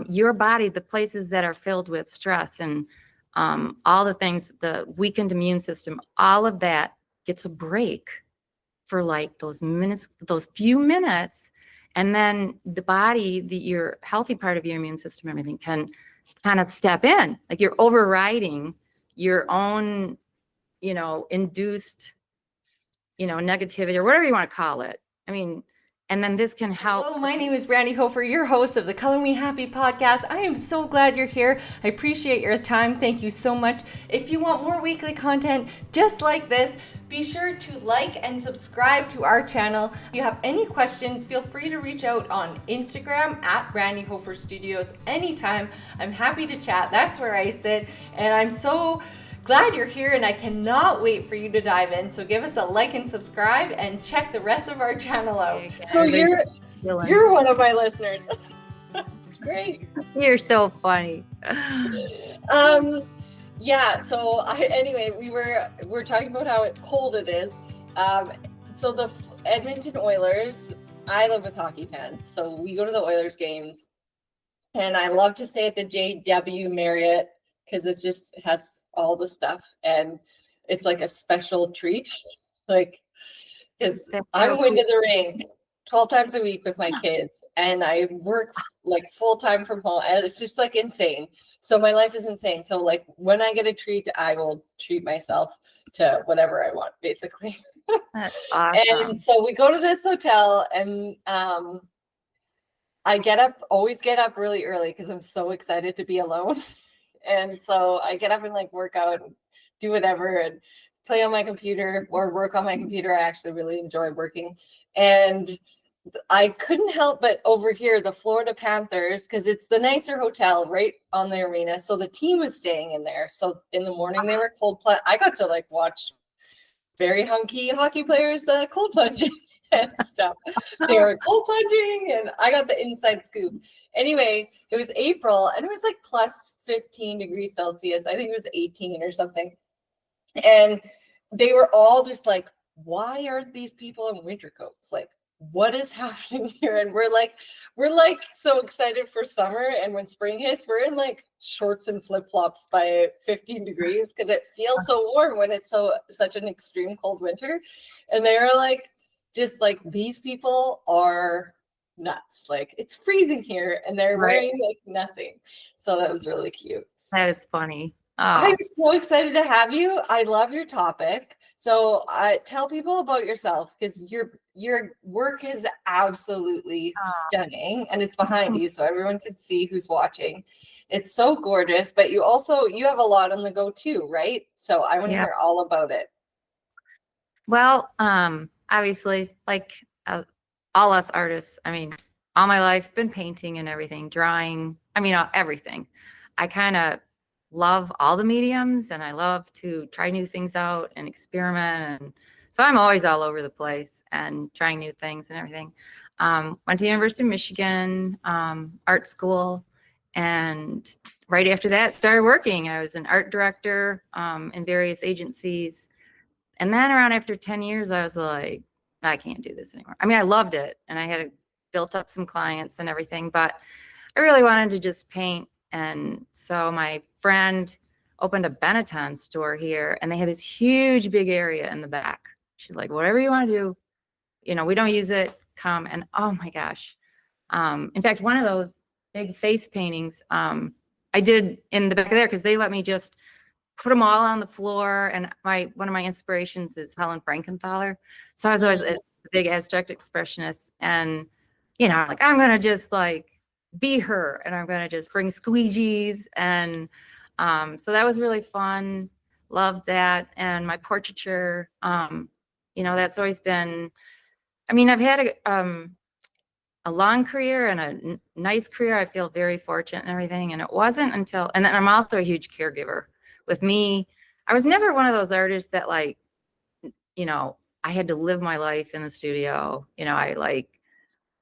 your body, the places that are filled with stress and all the things, the weakened immune system, all of that gets a break for like those minutes, those few minutes. And then the body, your healthy part of your immune system, everything can kind of step in, like you're overriding your own, induced, negativity or whatever you want to call it. I mean, and then this can help. Hello, my name is Brandy Hofer, your host of the Color Me Happy podcast. I am so glad you're here. I appreciate your time. Thank you so much. If you want more weekly content just like this, be sure to like and subscribe to our channel. If you have any questions, feel free to reach out on Instagram at Brandy Hofer Studios anytime. I'm happy to chat. That's where I sit. And I'm so glad you're here, and I cannot wait for you to dive in. So give us a like and subscribe and check the rest of our channel out. So you're one of my listeners. Great. You're so funny. Yeah, so anyway, we're talking about how cold it is. So the Edmonton Oilers, I live with hockey fans, so we go to the Oilers games, and I love to stay at the JW Marriott because it just has all the stuff, and it's like a special treat. Like, because I'm going to the rink 12 times a week with my kids, and I work like full time from home, and it's just like insane. So my life is insane. So like when I get a treat, I will treat myself to whatever I want, basically. That's awesome. And so we go to this hotel, and I always get up really early because I'm so excited to be alone. And so I get up and like work out and do whatever and play on my computer or work on my computer. I actually really enjoy working. And I couldn't help but overhear the Florida Panthers, because it's the nicer hotel right on the arena. So the team was staying in there. So in the morning they were cold plunge. I got to like watch very hunky hockey players cold plunging and stuff. They were cold plunging, and I got the inside scoop. Anyway, it was April, and it was like plus 15 degrees Celsius. I think it was 18 or something. And they were all just like, why are these people in winter coats? Like, what is happening here? And we're like so excited for summer, and when spring hits, we're in like shorts and flip-flops by 15 degrees because it feels so warm when it's such an extreme cold winter. And they were like, just like, these people are nuts. Like, it's freezing here, and they're wearing like nothing. So that was really cute. That is funny. Oh. I'm so excited to have you. I love your topic. So tell people about yourself, because your work is absolutely stunning, and it's behind you so everyone can see who's watching. It's so gorgeous, but you have a lot on the go too, right? So I want to hear all about it. Well, obviously, like all us artists, I mean, all my life been painting and everything, drawing, I mean, everything. I kind of love all the mediums, and I love to try new things out and experiment. And so I'm always all over the place and trying new things and everything. Went to University of Michigan, art school. And right after that, started working. I was an art director in various agencies. And then around after 10 years, I was like, I can't do this anymore. I mean, I loved it, and I had built up some clients and everything, but I really wanted to just paint. And so my friend opened a Benetton store here, and they had this huge big area in the back. She's like, whatever you want to do, we don't use it, come. And oh my gosh. In fact, one of those big face paintings I did in the back of there, because they let me just put them all on the floor. And one of my inspirations is Helen Frankenthaler. So I was always a big abstract expressionist, and like, I'm gonna just like be her, and I'm gonna just bring squeegees. And so that was really fun. Loved that. And my portraiture, that's always been, I mean, I've had a long career and a nice career. I feel very fortunate and everything. And it wasn't until, and then I'm also a huge caregiver. With me, I was never one of those artists that like, I had to live my life in the studio. I like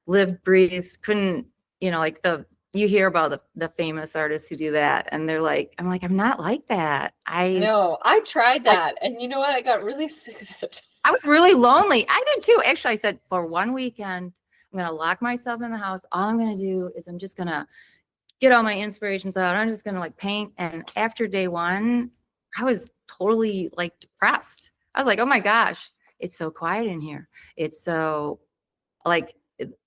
lived, breathed, couldn't, like you hear about the famous artists who do that, and they're like, I'm like, I'm not like that. No, I tried that. And you know what? I got really sick of it. I was really lonely. I did too. Actually, I said, for one weekend, I'm going to lock myself in the house. All I'm going to do is I'm just going to get all my inspirations out. I'm just going to like paint. And after day one, I was totally like depressed. I was like, oh my gosh, it's so quiet in here. It's so like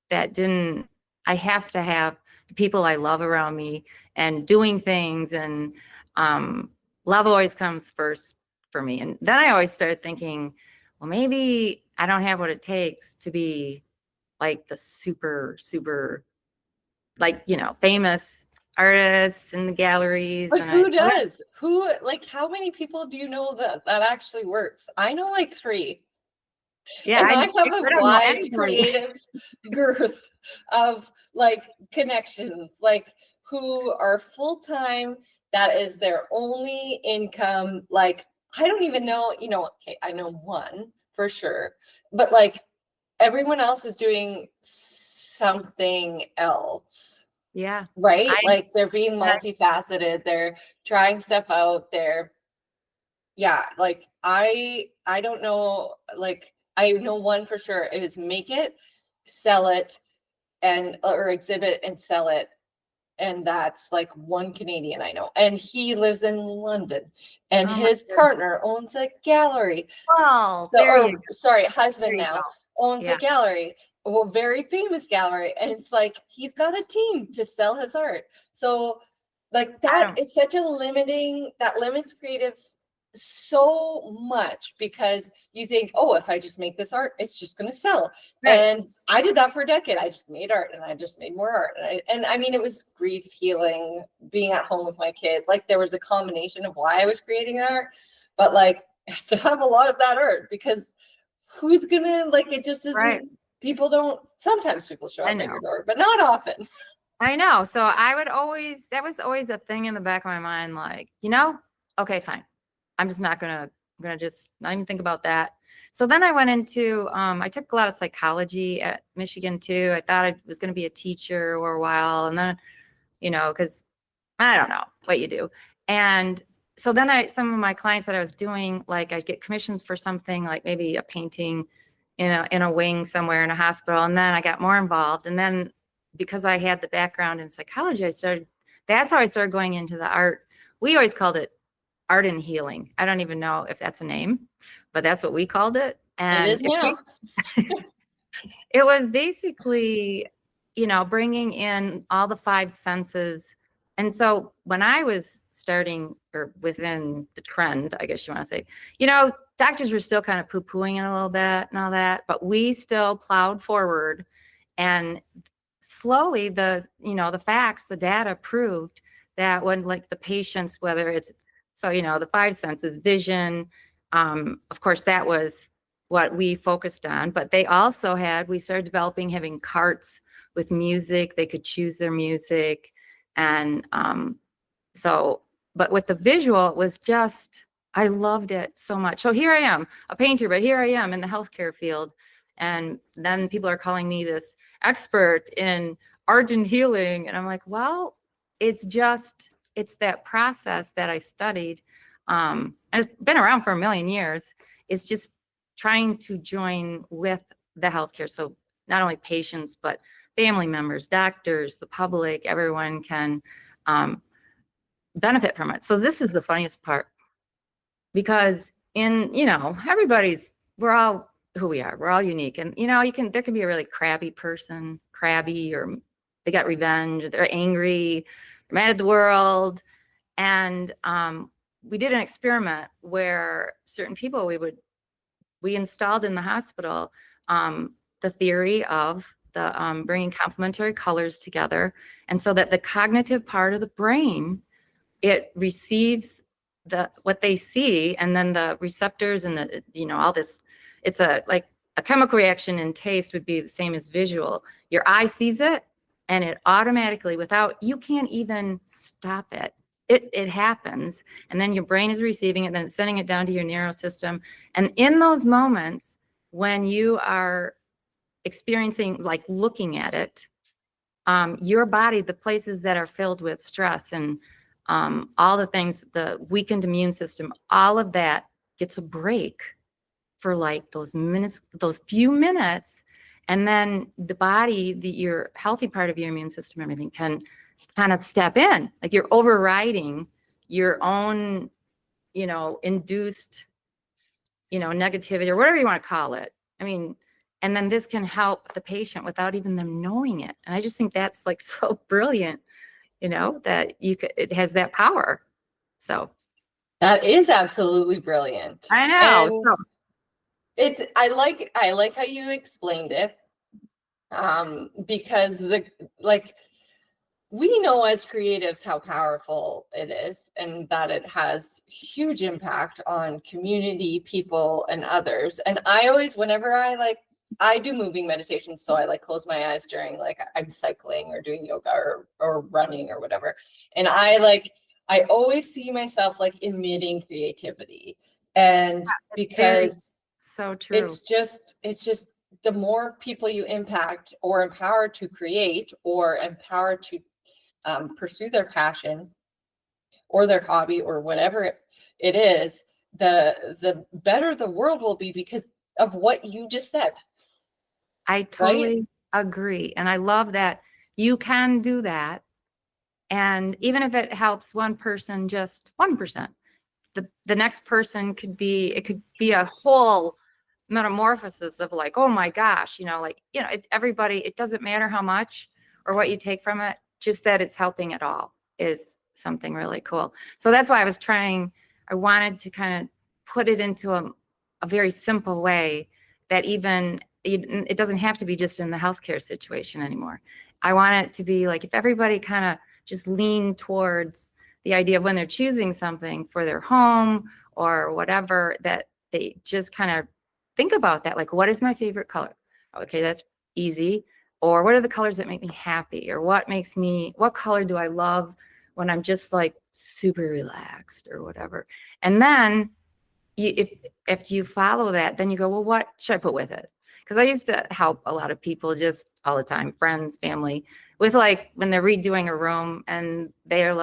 that didn't, I have to have the people I love around me and doing things, and love always comes first for me. And then I always started thinking, well, maybe I don't have what it takes to be like the super, super, like, you know, famous artists in the galleries. But And who does? Who, like, how many people do you know that actually works? I know like 3. Yeah, And I I have a don't know wide anybody. creative girth of like connections, like who are full-time, that is their only income. Like, I don't even know, you know, okay, I know one for sure, but like everyone else is doing something else, Yeah, right? I, Like they're being multifaceted, they're trying stuff out, they're, yeah, like I don't know, like I know one for sure is make it, sell it, and or exhibit and sell it. And that's like one Canadian I know. And he lives in London. And oh my his goodness. partner owns a gallery. Well, So, there you or go. sorry, There husband you go. now owns a Yeah, gallery, a very famous gallery. And it's like he's got a team to sell his art. So like I that don't, is such a limiting, that limits creatives so much, because you think, oh, if I just make this art, it's just going to sell. right. And I did that for a decade. I just made art and I just made more art. And I mean, it was grief healing, being at home with my kids. Like there was a combination of why I was creating that art, but like I still have a lot of that art, because who's gonna, like, it just isn't, Right. people don't, sometimes people show I up at know. your door, but not often. I know. So I would always, that was always a thing in the back of my mind, like, you know, okay, fine. I'm just not gonna, I'm gonna just not even think about that. So then I went into, I took a lot of psychology at Michigan too. I thought I was gonna be a teacher for a while, and then, you know, because I don't know what you do. And so then some of my clients that I was doing, like I'd get commissions for something like maybe a painting in a wing somewhere in a hospital. And then I got more involved. And then because I had the background in psychology, that's how I started going into the art. We always called it art and healing. I don't even know if that's a name, but that's what we called it. It And is now. it was basically, you know, bringing in all the 5 senses. And so when I was starting, or within the trend, I guess you want to say, you know, doctors were still kind of poo-pooing it a little bit and all that, but we still plowed forward. And slowly you know, the facts, the data proved that when like the patients, whether it's, so, you know, the 5 senses, vision, of course, that was what we focused on, but they also we started developing, having carts with music. They could choose their music. And so, but with the visual, it was just, I loved it so much. So here I am, a painter, but here I am in the healthcare field. And then people are calling me this expert in art and healing. And I'm like, well, it's that process that I studied. And it's been around for a million years. It's just trying to join with the healthcare. So not only patients, but family members, doctors, the public, everyone can benefit from it. So this is the funniest part, because you know, we're all who we are. We're all unique. And, you know, there can be a really crabby person, or they got revenge, they're angry, they're mad at the world. And we did an experiment where certain people we installed in the hospital the theory of the bringing complementary colors together. And so that the cognitive part of the brain, it receives what they see, and then the receptors and the, you know, all this, it's like a chemical reaction in taste would be the same as visual. Your eye sees it, and it automatically, you can't even stop it. It happens, and then your brain is receiving it, then it's sending it down to your nervous system. And in those moments when you are experiencing, like looking at it, your body, the places that are filled with stress and all the things, the weakened immune system, all of that gets a break for like those minutes, those few minutes. And then the body, your healthy part of your immune system, everything can kind of step in, like you're overriding your own, induced, negativity or whatever you want to call it. I mean, and then this can help the patient without even them knowing it. And I just think that's like so brilliant, that it has that power. So that is absolutely brilliant. I know. And so I like how you explained it. Because we know as creatives how powerful it is and that it has huge impact on community, people, and others. And I always, whenever I do moving meditation, so I close my eyes during I'm cycling or doing yoga or running or whatever. And I always see myself emitting creativity. And because so true. It's just the more people you impact or empower to create or empower to pursue their passion or their hobby or whatever it is, the better the world will be because of what you just said. I totally agree. And I love that you can do that. And even if it helps one person, just 1%, the next person could be a whole metamorphosis of oh my gosh, everybody, it doesn't matter how much or what you take from it, just that it's helping at all is something really cool. So that's why I wanted to kind of put it into a very simple way that even it doesn't have to be just in the healthcare situation anymore. I want it to be if everybody kind of just lean towards the idea of when they're choosing something for their home or whatever, that they just kind of think about that. What is my favorite color? Okay, that's easy. Or what are the colors that make me happy? Or what color do I love when I'm just super relaxed or whatever? And then if you follow that, then you go, well, what should I put with it? Because I used to help a lot of people just all the time, friends, family, with when they're redoing a room and they're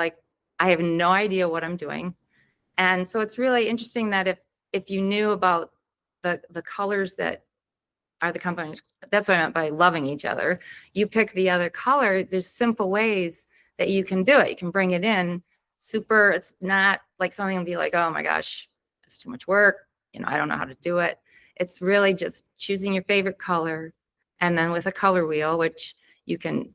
I have no idea what I'm doing. And so it's really interesting that if you knew about the colors that are the company, that's what I meant by loving each other. You pick the other color. There's simple ways that you can do it. You can bring it in super. It's not something will be oh my gosh, it's too much work. I don't know how to do it. It's really just choosing your favorite color. And then with a color wheel, which you can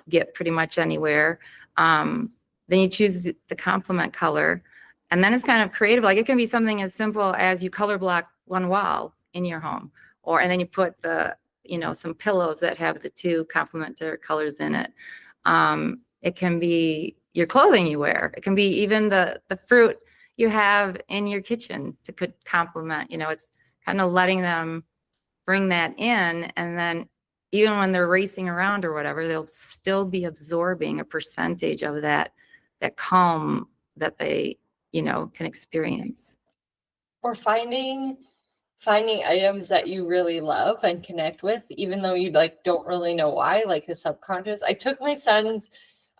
get pretty much anywhere, then you choose the complement color. And then it's kind of creative. It can be something as simple as you color block one wall in your home, and then you put some pillows that have the two complementary colors in it. It can be your clothing you wear. It can be even the fruit you have in your kitchen to complement. It's kind of letting them bring that in, and then even when they're racing around or whatever, they'll still be absorbing a percentage of that calm that they can experience. Or finding items that you really love and connect with, even though you don't really know why, the subconscious. I took my son's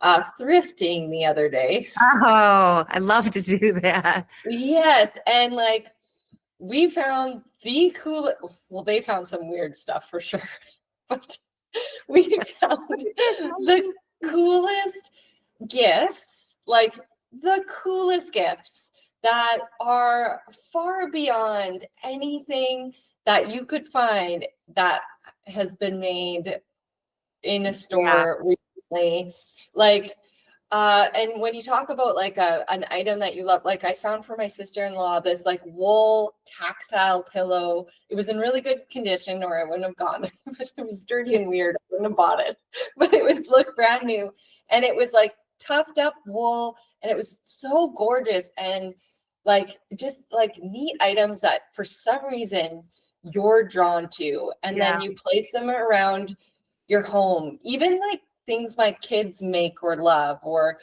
thrifting the other day. Oh, I love to do that. Yes, and we found the coolest. Well, they found some weird stuff for sure, but we found the coolest gifts, the coolest gifts that are far beyond anything that you could find that has been made in a store recently. And when you talk about an item that you love, I found for my sister-in-law this wool tactile pillow. It was in really good condition or I wouldn't have gotten it. But it was dirty and weird. I wouldn't have bought it. But it looked brand new. And it was tufted up wool, and it was so gorgeous and just neat items that for some reason you're drawn to, and then you place them around your home, even things my kids make or love, or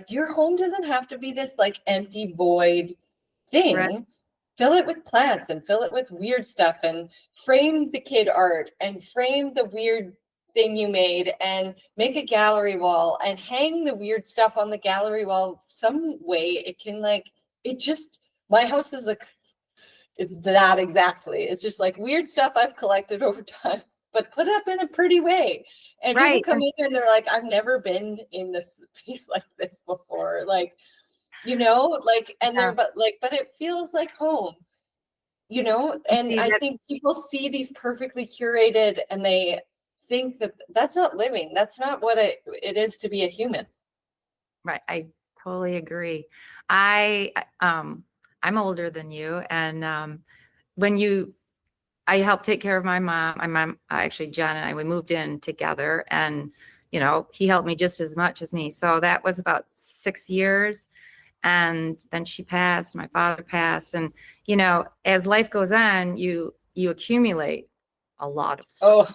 your home doesn't have to be this empty void thing. Right. Fill it with plants and fill it with weird stuff, and frame the kid art and frame the weird thing you made and make a gallery wall and hang the weird stuff on the gallery wall. Some way it can it just, my house is that exactly. It's just weird stuff I've collected over time. but put up in a pretty way. And people Right. come in and they're like, I've never been in this space like this before. Like, you know, like, and Yeah. they're, but it feels like home, you know? And See, I that's think people see these perfectly curated and they think that that's not living. That's not what it is to be a human. right. I totally agree. I'm older than you, and when I helped take care of my mom. My mom, actually, John and I, we moved in together, and he helped me just as much as me. So that was about 6 years, and then she passed. My father passed, and as life goes on, you accumulate a lot of stuff.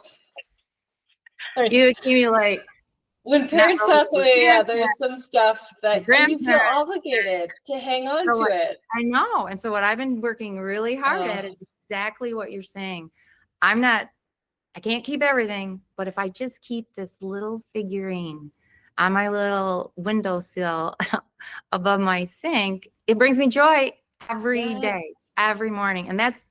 Oh, I You accumulate when not parents only pass your away, yeah, parents, there's some stuff your that, and you feel grandparents. obligated to hang on So to it. I know. And so what I've been working really hard at Oh, is exactly what you're saying. I can't keep everything, but if I just keep this little figurine on my little windowsill above my sink, it brings me joy every day, yes. every morning. And that's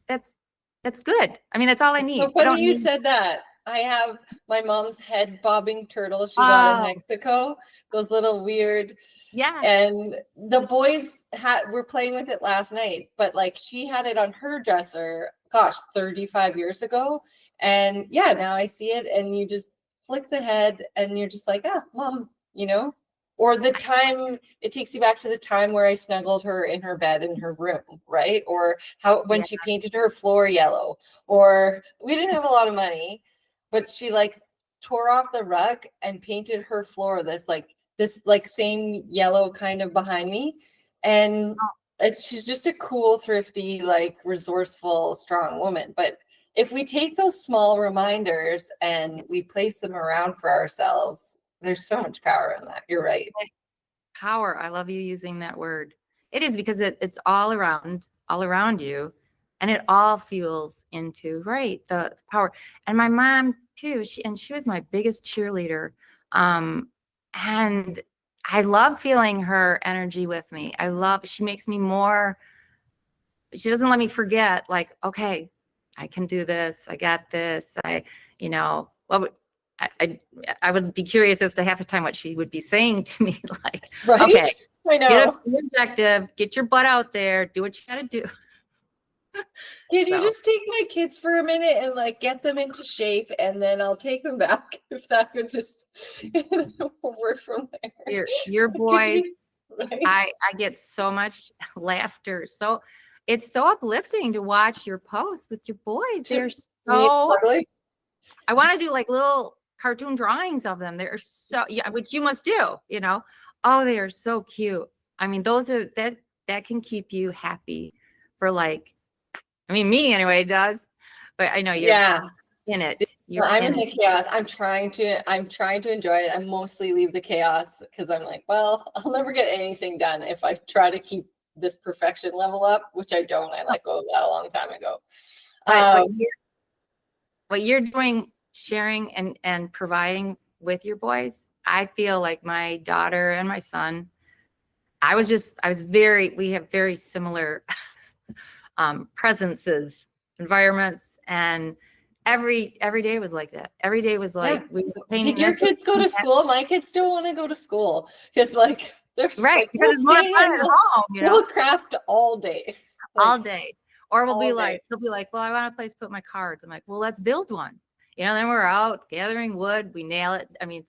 good. I mean, that's all I It's so need. I funny don't you need, said that. I have my mom's head bobbing turtle she got in oh, Mexico. Those little weird, yes. and the boys were playing with it last night, but like she had it on her dresser, gosh, 35 years ago. And yeah, now I see it and you just flick the head and you're just like, ah, mom, you know? Or the time it takes you back to the time where I snuggled her in her bed in her room, right? Or how when Yeah. she painted her floor yellow, or we didn't have a lot of money, but she like tore off the rug and painted her floor this same yellow kind of behind me. And she's just a cool, thrifty, like resourceful, strong woman. But if we take those small reminders and we place them around for ourselves, there's so much power in that. You're right. Power. I love you using that word. It is because it's all around you, and it all fuels into the power. And my mom too. She was my biggest cheerleader, and I love feeling her energy with me. She makes me more. She doesn't let me forget. Like, okay, I can do this. I got this. Well, I would be curious as to half the time what she would be saying to me, like, Right? okay, I get know. your objective, get your butt out there, do what you got to do. Can you So just take my kids for a minute and like get them into shape and then I'll take them back if that could just work from there. your boys, Right? I get so much laughter. So it's so uplifting to watch your posts with your boys. They're Me so, ugly. I want to do like little cartoon drawings of them. They're so, yeah, which you must do, Oh, they are so cute. I mean, that can keep you happy for me anyway, it does. But I know you're Yeah. in it. You're I'm in in the it. chaos. I'm trying to enjoy it. I mostly leave the chaos because I'm like, well, I'll never get anything done if I try to keep this perfection level up, which I don't. I let go of that a long time ago. But what you're doing, sharing and providing with your boys, I feel like my daughter and my son, we have very similar presences, environments, and every day was like that. Every day was like Yeah. we were painting Did your this, kids go to school? My kids don't want to go to school because like they're just right? like, Because we'll it's more stay fun and at home, we'll craft all day. all Like day. Or all day. they'll be like, well, I want a place to put my cards. I'm like, well, let's build one. Then we're out gathering wood. We nail it. I mean,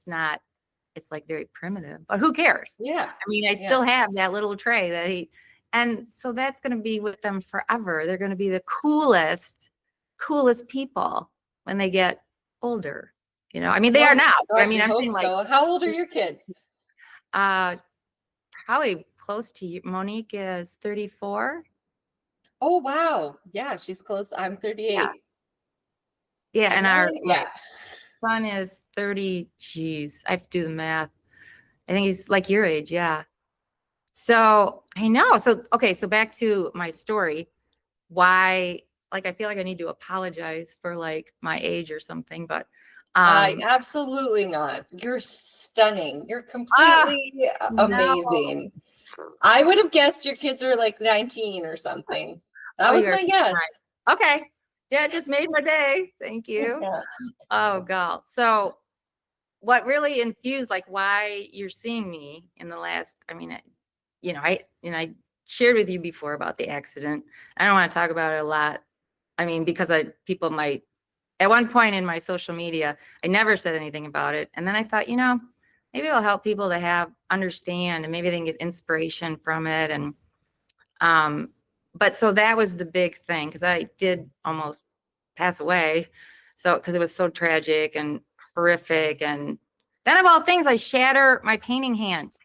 it's like very primitive, but who cares? Yeah. I mean, I still have that little tray and so that's going to be with them forever. They're going to be the coolest people when they get older. I mean, they are now. I Gosh, mean, we I'm hope saying like, so. How old are your kids? probably close to you. Monique is 34. Oh wow. Yeah, she's close. I'm 38. Yeah. And my Yeah. son is 30. Geez, I have to do the math. I think he's like your age. Yeah. So I know. So, okay. So back to my story. Why, I feel like I need to apologize for my age or something, but, Absolutely not. You're stunning. You're ah, completely no. amazing. I would have guessed your kids were like 19 or something. That Oh, was you are my so guess. kind. Okay. Yeah, it just made my day. Thank you. Yeah. Oh God. So what really infused like why you're seeing me in the last, I mean, I shared with you before about the accident. I don't want to talk about it a lot. I mean, because people might, at one point in my social media, I never said anything about it. And then I thought, maybe it'll help people to understand, and maybe they can get inspiration from it. And, but so that was the big thing, because I did almost pass away. So, because it was so tragic and horrific. And then of all things, I shatter my painting hand.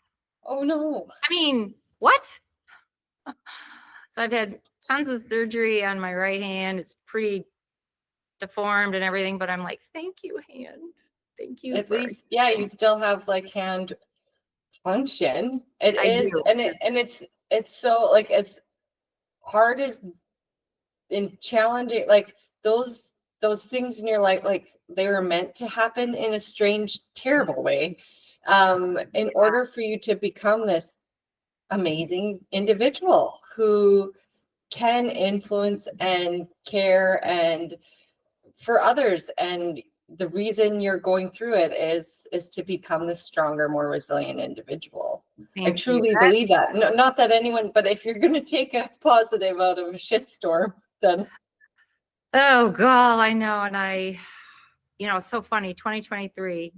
Oh no. I mean, what? So I've had tons of surgery on my right hand. It's pretty deformed and everything, but I'm like, thank you, hand. Thank you. At least, yeah, you still have like hand function. It I is, do. and it's so like as hard as and challenging, like those things in your life, like they were meant to happen in a strange, terrible way. In order for you to become this amazing individual who can influence and care and for others, and the reason you're going through it is to become this stronger, more resilient individual. I Thank you. truly believe that. No, not that anyone, but if you're going to take a positive out of a shitstorm, then Oh God, I know. And it's so funny. 2023,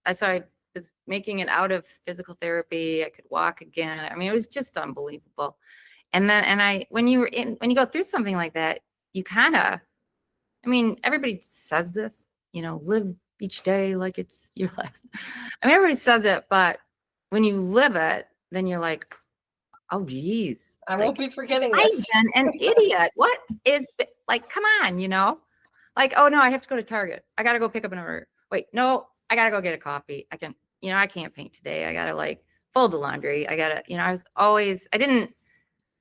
I was making it out of physical therapy. I could walk again. I mean, it was just unbelievable. And then, when you go through something like that, you kind of, I mean, everybody says this, live each day like it's your last. I mean, everybody says it, but when you live it, then you're like, oh, geez. I won't be forgetting I've this. been an idiot. What is, like, come on, Like, oh, no, I have to go to Target. I got to go pick up an order. Wait, no, I got to go get a coffee. I can't paint today. I got to like fold the laundry. I got to,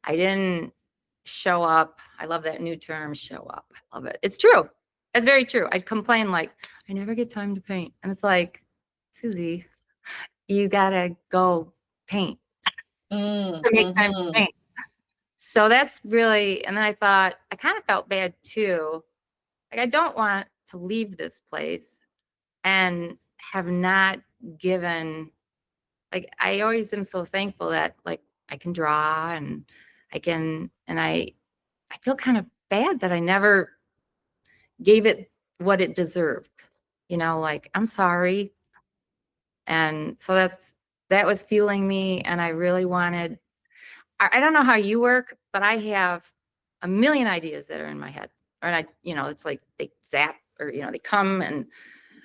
I didn't show up. I love that new term, show up. I love it. It's true. It's very true. I'd complain like, I never get time to paint. And it's like, Susie, you got to go paint to make time to paint. So that's really, and then I thought, I kind of felt bad too. Like, I don't want to leave this place and have not given, like, I always am so thankful that like I can draw and I feel kind of bad that I never gave it what it deserved, like, I'm sorry. And so that was fueling me. And I really wanted, I don't know how you work, but I have a million ideas that are in my head. And it's like they zap or, they come and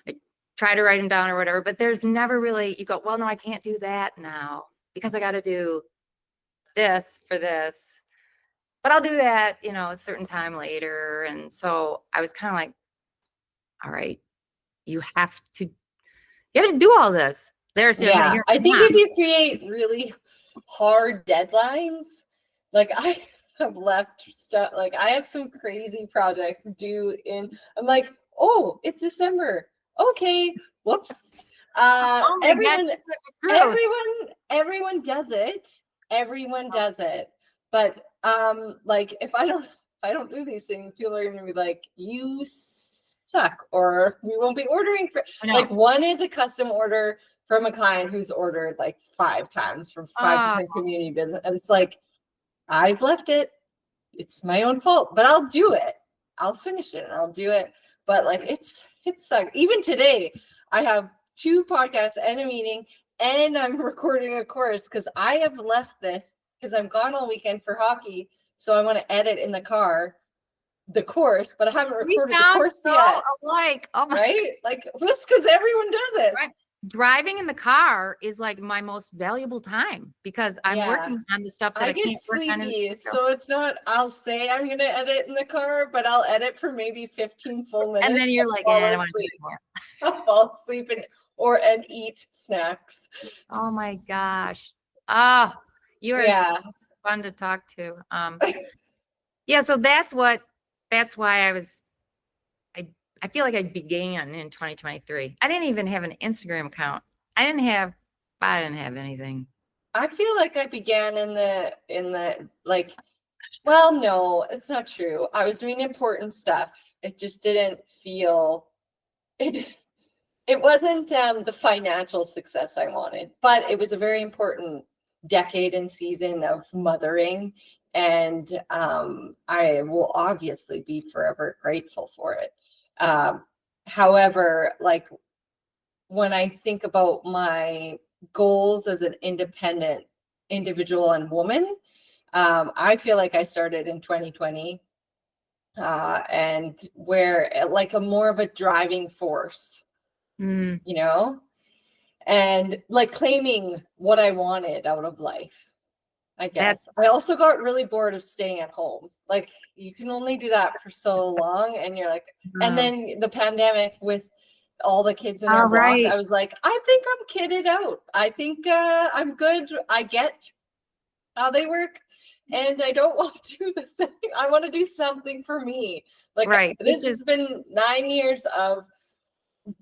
I try to write them down or whatever, but there's never really, you go, well, no, I can't do that now because I got to do this for this, but I'll do that, a certain time later. And so I was kind of like, all right, you have to do all this. Yeah, I think if you create really hard deadlines, like I have left stuff, like I have some crazy projects due I'm like, oh, it's December. Okay, whoops. Everyone does it. Everyone does it. But like if I don't do these things, people are gonna be like, you suck, or we won't be ordering for like one is a custom order from a client who's ordered like 5 times from 5 different community business. And it's like, I've left it. It's my own fault, but I'll do it. I'll finish it and I'll do it. But like, it sucks. Even today, I have 2 podcasts and a meeting, and I'm recording a course because I have left this because I'm gone all weekend for hockey. So I want to edit in the car the course, but I haven't recorded the course yet. Alike. Oh my right? Like this, because everyone does it. Right. Driving in the car is like my most valuable time because I'm working on the stuff that I can't work on. So it's not, I'll say I'm going to edit in the car, but I'll edit for maybe 15 full minutes. And then you're like, I don't want to do it more. I'll fall asleep and eat snacks. Oh my gosh. You are fun to talk to. Yeah. So that's why I feel like I began in 2023. I didn't even have an Instagram account. I didn't have anything. I feel like I began in the like Well, no, it's not true. I was doing important stuff. It just didn't feel it. It wasn't the financial success I wanted, but it was a very important decade and season of mothering, and I will obviously be forever grateful for it. Um, However, like when I think about my goals as an independent individual and woman, I feel like I started in 2020, and where like a more of a driving force, Mm, you know, and like claiming what I wanted out of life. I that's guess I also got really bored of staying at home. Like you can only do that for so long, and you're like, and uh, then the pandemic with all the kids in our all block, right. I was like, I think I'm kitted out. I think I'm good. I get how they work, and I don't want to do this. I want to do something for me. Like Right. Which this has is, been 9 years of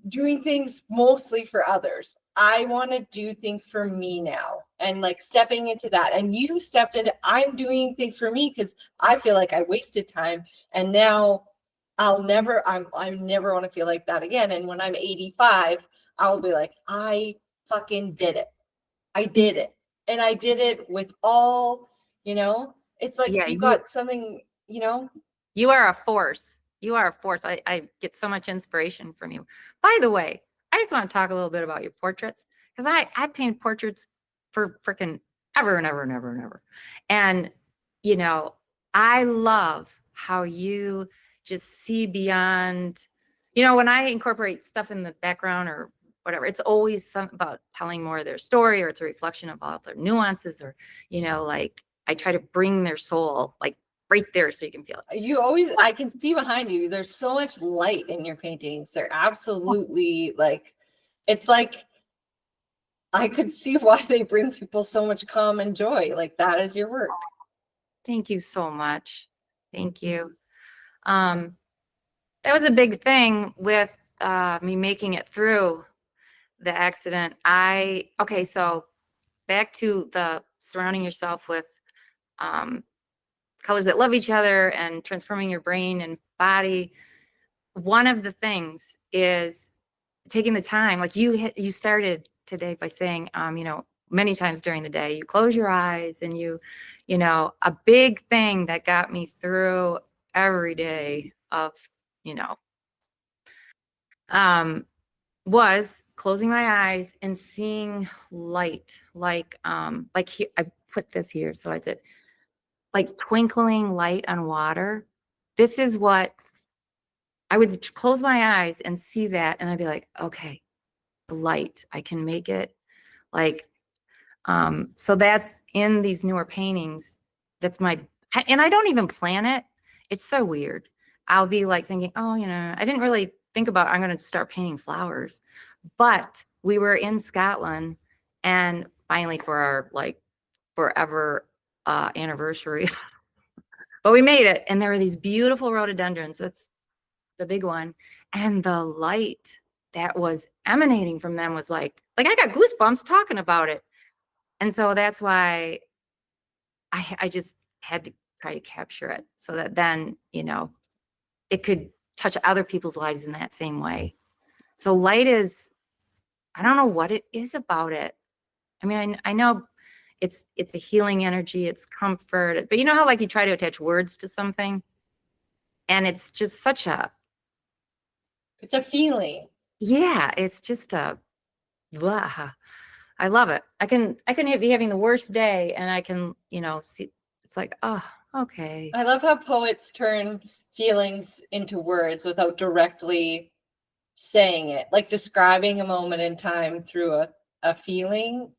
doing things mostly for others. I want to do things for me now, and like stepping into that. And you stepped into, I'm doing things for me because I feel like I wasted time, and now I never want to feel like that again. And when I'm 85, I'll be like, I fucking did it. I did it. And I did it with all, it's like yeah, you got something, you are a force. You are a force. I get so much inspiration from you. By the way, I just want to talk a little bit about your portraits because I paint portraits for freaking ever and ever and ever and ever. And, you know, I love how you just see beyond, when I incorporate stuff in the background or whatever, it's always something about telling more of their story, or it's a reflection of all their nuances, or, like I try to bring their soul like right there so you can feel it. you always, I can see behind you, there's so much light in your paintings. They're absolutely like, it's like, I could see why they bring people so much calm and joy. Like that is your work. Thank you so much. Thank you. Um, that was a big thing with me making it through the accident. Okay, so back to the surrounding yourself with um, colors that love each other and transforming your brain and body. One of the things is taking the time, like you started today by saying, many times during the day, you close your eyes and a big thing that got me through every day of, you know, um, was closing my eyes and seeing light, I put this here. So I did like twinkling light on water. This is what I would close my eyes and see that. And I'd be like, okay, light, I can make it like, so that's in these newer paintings. That's and I don't even plan it. It's so weird. I'll be like thinking, oh, I didn't really think about, I'm going to start painting flowers, but we were in Scotland, and finally for our like forever anniversary, but we made it. And there were these beautiful rhododendrons. That's the big one. And the light that was emanating from them was like I got goosebumps talking about it. And so that's why I just had to try to capture it so that then, it could touch other people's lives in that same way. So light is, I don't know what it is about it. I mean, I know it's a healing energy, it's comfort, but you know how like you try to attach words to something and it's just such a, It's a feeling. yeah, it's just a, blah. I love it. I can be having the worst day and I can, see it's like, oh, okay. I love how poets turn feelings into words without directly saying it, like describing a moment in time through a feeling.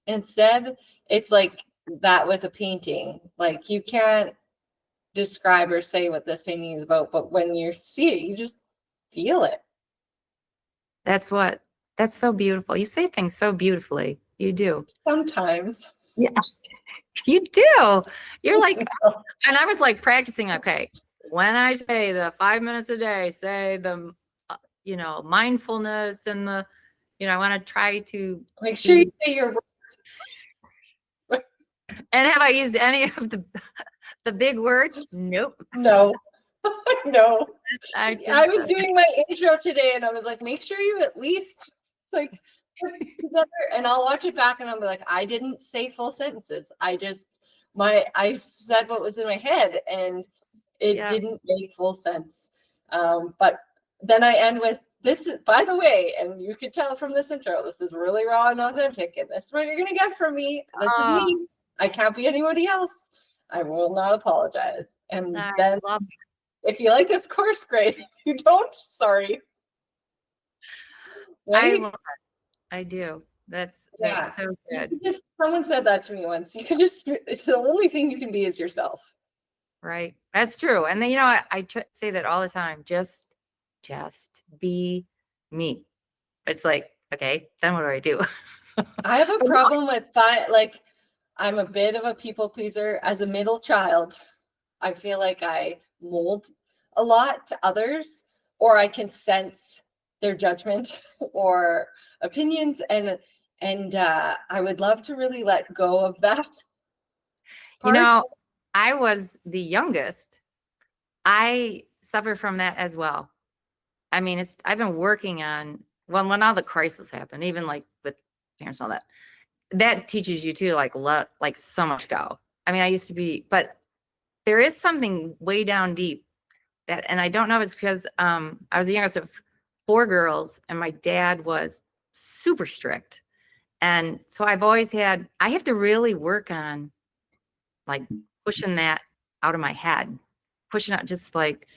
Instead, it's like that with a painting. Like you can't describe or say what this painting is about, but when you see it, you just feel it. That's so beautiful. You say things so beautifully. You do. Sometimes. Yeah. You do. You're like, and I was like practicing, okay, when I say the 5 minutes a day, say the, mindfulness and the, I want to try to Make sure you say your and have I used any of the The big words? Nope. No. No. I I just, was doing my intro today and I was like, make sure you at least like put it together, and I'll watch it back and I'll be like, I didn't say full sentences. I said what was in my head and it didn't make full sense. But then I end with this is, by the way, and you could tell from this intro, this is really raw and authentic, and this is what you're gonna get from me. This is me. I can't be anybody else. I will not apologize. And I then love if you like this course, great. If you don't, sorry. I Right? love it. I do. That's Yeah. so good. Someone said that to me once. You could just, it's the only thing you can be is yourself. Right. That's true. And then, I say that all the time. Just be me. It's like, okay, then what do I do? I have a problem with like, I'm a bit of a people pleaser. As a middle child, I feel like I mold a lot to others, or I can sense their judgment or opinions, and I would love to really let go of that part. I was the youngest. I suffer from that as well. I mean, I've been working on, when all the crisis happened, even like with parents and all that teaches you to let so much go. I mean, I used to be, but there is something way down deep and I don't know if it's because I was the youngest of 4 girls and my dad was super strict. And so I have to really work on like pushing that out of my head, pushing out just like,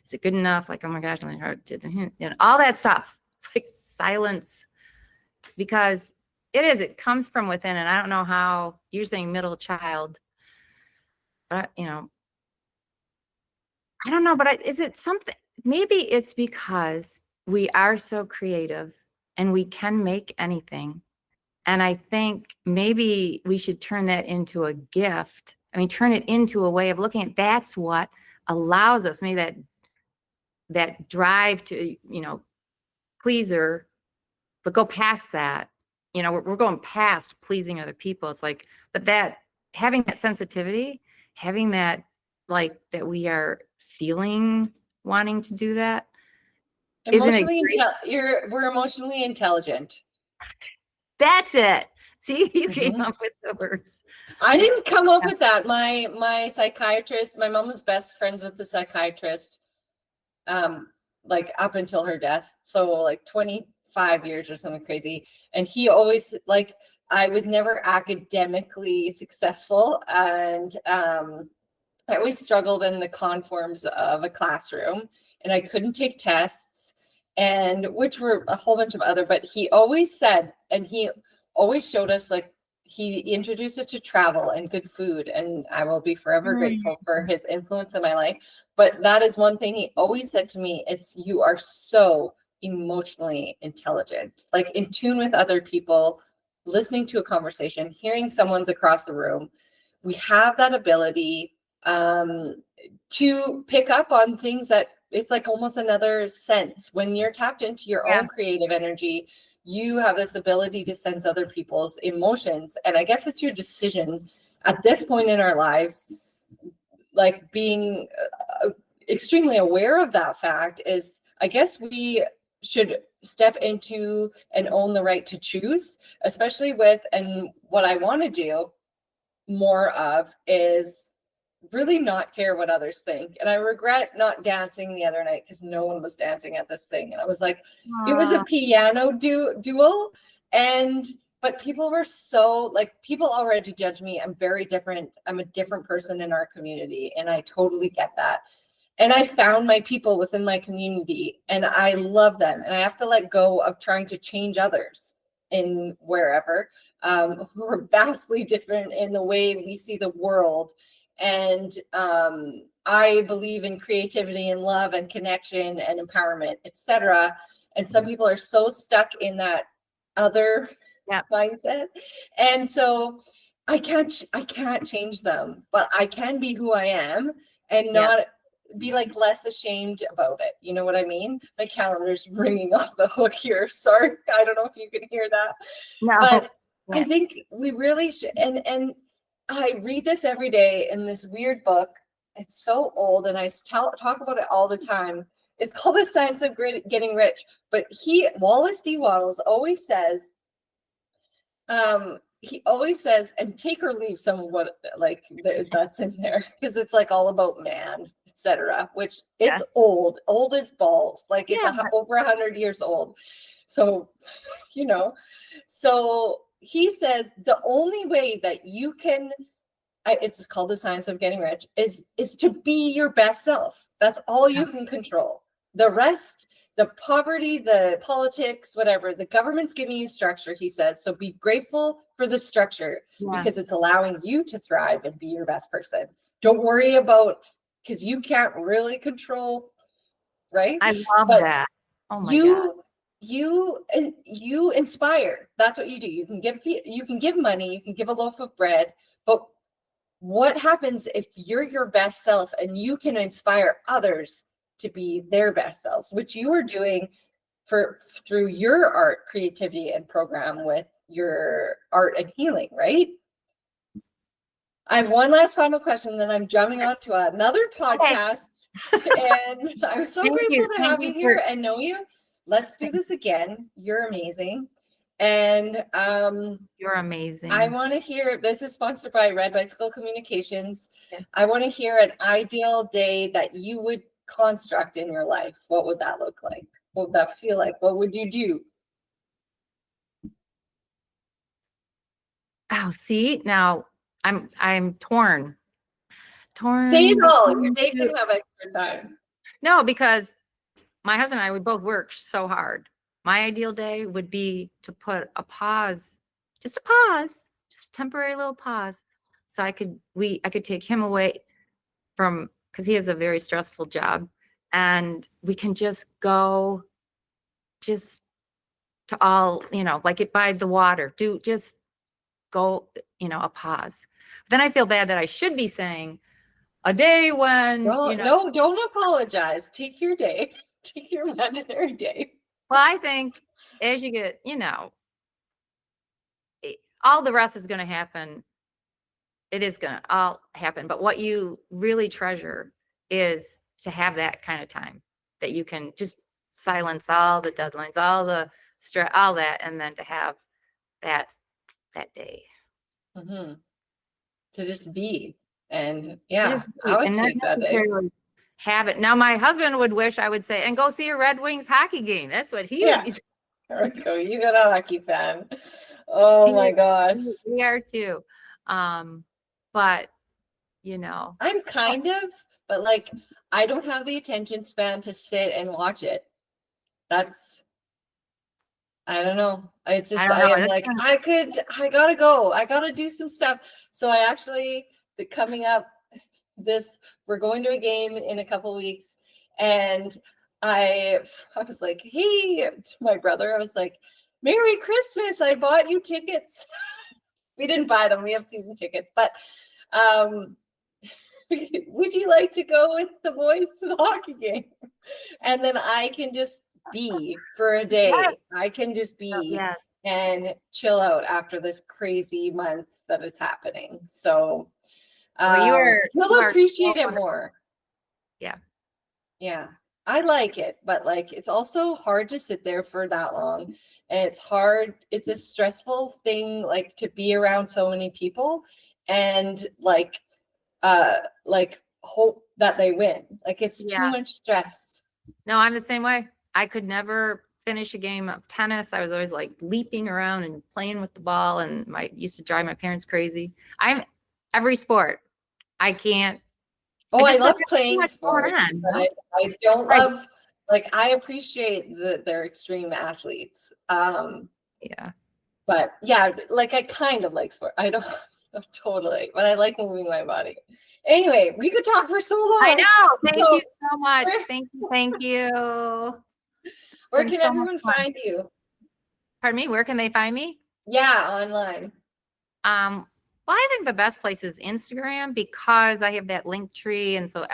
is it good enough? Like, oh my gosh, all that stuff. It's like silence, because it comes from within. And I don't know how you're saying middle child, but I don't know, but is it something, maybe it's because we are so creative and we can make anything. And I think maybe we should turn that into a gift. I mean, turn it into a way of looking at, that's what allows us, maybe that drive to, pleaser, but go past that. We're going past pleasing other people. It's like, but that having that sensitivity, having that, like, that we are feeling wanting to do that. Emotionally we're emotionally intelligent. That's it. See, you came Mhm. up with the words. I didn't come up with that. My psychiatrist, my mom was best friends with the psychiatrist, like up until her death. So like 25 years or something crazy. And he always, like, I was never academically successful, and I always struggled in the conforms of a classroom, and I couldn't take tests, and which were a whole bunch of other, but he always said, and he always showed us, like, he introduced us to travel and good food, and I will be forever grateful for his influence in my life. But that is one thing he always said to me is, you are so emotionally intelligent, like in tune with other people, listening to a conversation, hearing someone's across the room. We have that ability to pick up on things that it's like almost another sense. When you're tapped into your own creative energy, you have this ability to sense other people's emotions. And I guess it's your decision at this point in our lives, like being extremely aware of that fact, is I guess we should step into and own the right to choose, especially with, and what I want to do more of is really not care what others think. And I regret not dancing the other night because no one was dancing at this thing. And I was like, it was a piano duel. But people were so, like, people already judge me. I'm very different. I'm a different person in our community. And I totally get that. And I found my people within my community and I love them. And I have to let go of trying to change others in wherever, who are vastly different in the way we see the world. And I believe in creativity and love and connection and empowerment, etc. And some people are so stuck in that other mindset. And so I can't change them, but I can be who I am and not be like less ashamed about it. You know what I mean? My calendar's ringing off the hook here. Sorry. I don't know if you can hear that. No. But I think we really should, and I read this every day in this weird book. It's so old, and I talk about it all the time. It's called The Science of Getting Rich. But Wallace D. Wattles always says, and take or leave some of what like that's in there, because it's like all about man, etc. Which it's old as balls. Like it's over 100 years old. So, so he says the only way that you can, it's called The Science of Getting Rich, is to be your best self. That's all you can control. The rest, the poverty, the politics, whatever, the government's giving you structure, he says. So be grateful for the structure because it's allowing you to thrive and be your best person. Don't worry about, because you can't really control, right? I love that. Oh my God. You inspire. That's what you do. You can give money, you can give a loaf of bread, but what happens if you're your best self and you can inspire others to be their best selves, which you are doing through your art, creativity, and program with your art and healing, right? I have one last final question, then I'm jumping on to another podcast. And I'm so grateful to have you here and know you. Let's do this again. You're amazing. And you're amazing. I want to hear, this is sponsored by Red Bicycle Communications. I want to hear an ideal day that you would construct in your life. What would that look like? What would that feel like? What would you do? Oh, see, now I'm torn. Say it all. Your day can have extra time. No, because my husband and I, we both work so hard. My ideal day would be to put a pause, just a temporary little pause. So I could take him away from, because he has a very stressful job, and we can just go just to all, like it by the water, just go, a pause. Then I feel bad that I should be saying a day when, no, don't apologize. Take your day. Take your imaginary day. Well, I think as you get, all the rest is going to happen. It is going to all happen. But what you really treasure is to have that kind of time that you can just silence all the deadlines, all the stress, all that, and then to have that day. Mm-hmm. To just be. And I would take that day. Have it. Now, my husband would wish I would say, and go see a Red Wings hockey game. That's what he would be saying. There we go. You got a hockey fan. Oh my gosh. We are too. But I'm kind of, but like I don't have the attention span to sit and watch it. I don't know. It's just I am like, I gotta go. I gotta do some stuff. So I actually, coming up we're going to a game in a couple weeks, and I was like, hey, to my brother, I was like, Merry Christmas, I bought you tickets. We didn't buy them, we have season tickets, but would you like to go with the boys to the hockey game? And then I can just be for a day. I can just be and chill out after this crazy month that is happening. So you'll appreciate it more. Yeah, I like it, but like it's also hard to sit there for that long, and it's hard. It's a stressful thing, like to be around so many people, and like hope that they win. Like it's too much stress. No, I'm the same way. I could never finish a game of tennis. I was always like leaping around and playing with the ball, and used to drive my parents crazy. I'm every sport. I can't. Oh, I love playing sports. I don't love, like, I appreciate that they're extreme athletes. But yeah, like I kind of like sport. I don't totally, but I like moving my body. Anyway, we could talk for so long. I know. Thank you so much. Thank you. Where can everyone find you? Pardon me, where can they find me? Yeah, online. Well, I think the best place is Instagram, because I have that link tree, and so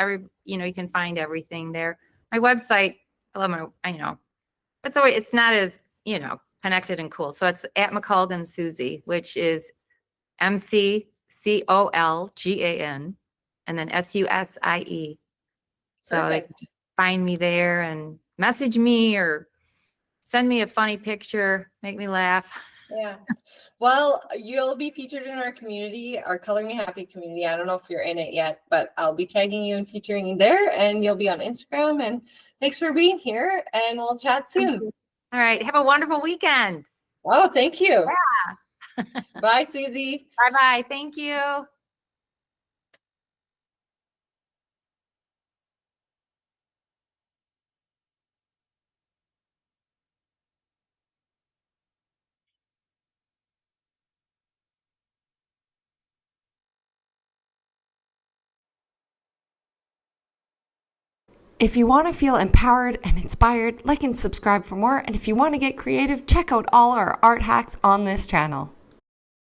you can find everything there. My website, I love it's not as connected and cool. So it's at McColgan Susie, which is McColgan COLGAN, and then SUSIE. So they can find me there and message me or send me a funny picture, make me laugh. Yeah. Well, you'll be featured in our community, our Color Me Happy community. I don't know if you're in it yet, but I'll be tagging you and featuring you there, and you'll be on Instagram. And thanks for being here, and we'll chat soon. All right. Have a wonderful weekend. Oh, thank you. Yeah. Bye, Susie. Bye-bye. Thank you. If you want to feel empowered and inspired, like and subscribe for more. And if you want to get creative, check out all our art hacks on this channel.